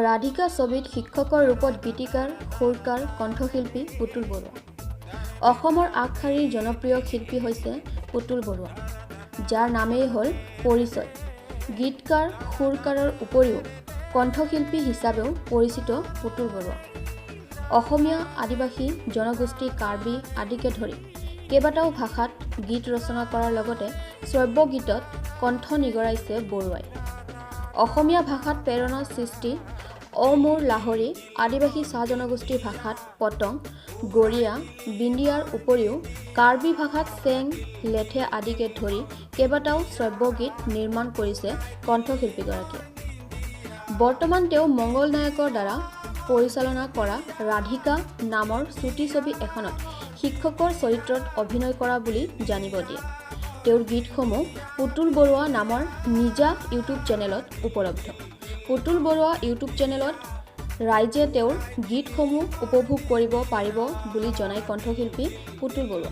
ৰাধিকা ছবিত শিক্ষকৰ ৰূপত গীতিকাৰ, সুৰকাৰ, কণ্ঠশিল্পী পুতুল বৰুৱা। অসমৰ আগশাৰীৰ জনপ্ৰিয় শিল্পী হৈছে পুতুল বৰুৱা, যাৰ নামেই হ'ল পৰিচয়। গীতকাৰ, সুৰকাৰৰ উপৰিও কণ্ঠশিল্পী হিচাপেও পৰিচিত পুতুল বৰুৱা। অসমীয়া, আদিবাসী জনগোষ্ঠী, কাৰ্বি আদিকে ধৰি কেইবাটাও ভাষাত গীত ৰচনা কৰাৰ লগতে শ্ৰব্য গীতত কণ্ঠ নিগৰাইছে বৰুৱাই। অসমীয়া ভাষাত প্ৰেৰণা সৃষ্টি অ মোৰ লাহৰী, আদিবাসী চাহ জনগোষ্ঠীৰ ভাষাত পতং, গৰিয়া, বিন্দিয়াৰ উপৰিও কাৰ্বি ভাষাত চেং, লেথে আদিকে ধৰি কেইবাটাও শ্ৰব্য গীত নিৰ্মাণ কৰিছে কণ্ঠশিল্পীগৰাকীয়ে। বৰ্তমান তেওঁ মংগল নায়কৰ দ্বাৰা পৰিচালনা কৰা ৰাধিকা নামৰ চুটি ছবি এখনত শিক্ষকৰ চৰিত্ৰত অভিনয় কৰা বুলি জানিব দিয়ে। তেওঁৰ গীতসমূহ পুতুল বৰুৱা নামৰ নিজা ইউটিউব চেনেলত উপলব্ধ। পুতুল বৰুৱা ইউটিউব চেনেলত ৰাইজে তেওঁৰ গীতসমূহ উপভোগ কৰিব পাৰিব বুলি জনাই কণ্ঠশিল্পী পুতুল বৰুৱা।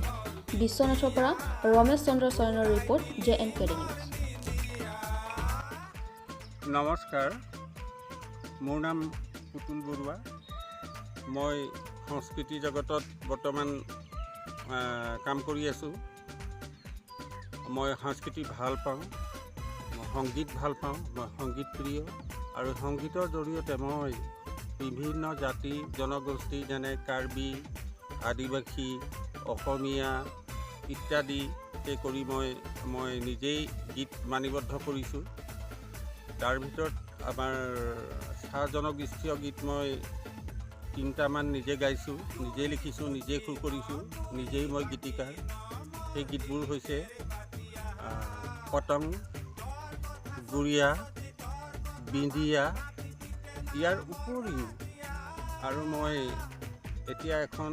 বিশ্বনাথৰ পৰা ৰমেশ চন্দ্ৰ চয়নৰ ৰিপৰ্ট, JNK নিউজ। নমস্কাৰ, মোৰ নাম পুতুল বৰুৱা। মই সংস্কৃতি জগতত বৰ্তমান কাম কৰি আছোঁ। মই সংস্কৃতি ভাল পাওঁ, মই সংগীত ভাল পাওঁ, মই সংগীত প্ৰিয় আৰু সংগীতৰ জৰিয়তে মই বিভিন্ন জাতি জনগোষ্ঠী যেনে কাৰ্বি, আদিবাসী, অসমীয়া ইত্যাদি কৰি মই নিজেই গীত মানিবদ্ধ কৰিছোঁ। তাৰ ভিতৰত আমাৰ চাহ জনগোষ্ঠীয় গীত মই 3টামান নিজে গাইছোঁ, নিজেই লিখিছোঁ, নিজেই সুৰ কৰিছোঁ, নিজেই মই গীতিকাৰ। সেই গীতবোৰ হৈছে পতং, গুৰিয়া, বিন্দিয়া। ইয়াৰ উপৰিও আৰু মই এতিয়া এখন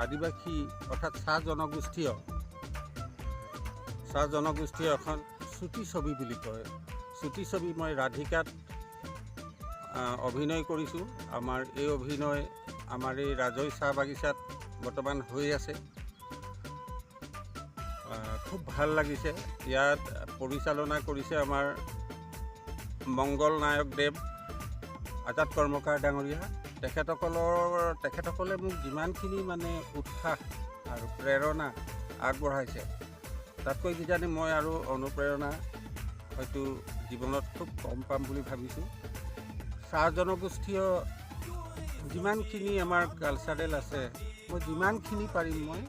আদিবাসী অৰ্থাৎ চাহ জনগোষ্ঠীয় এখন চুটি ছবি বুলি কয়। চুটি ছবি মই ৰাধিকাত অভিনয় কৰিছোঁ। আমাৰ এই অভিনয় আমাৰ এই ৰাজৈ চাহ বাগিচাত বৰ্তমান হৈ আছে। খুব ভাল লাগিছে। ইয়াত পৰিচালনা কৰিছে আমাৰ মংগল নায়ক দেৱ, আজাদ কৰ্মকাৰ ডাঙৰীয়া। তেখেতসকলে মোক যিমানখিনি উৎসাহ আৰু প্ৰেৰণা আগবঢ়াইছে, তাতকৈ কিজানি মই আৰু অনুপ্ৰেৰণা হয়তো জীৱনত খুব কম পাম বুলি ভাবিছোঁ। চাহ জনগোষ্ঠীয় যিমানখিনি আমাৰ কালচাৰেল আছে, মই যিমানখিনি পাৰিম মই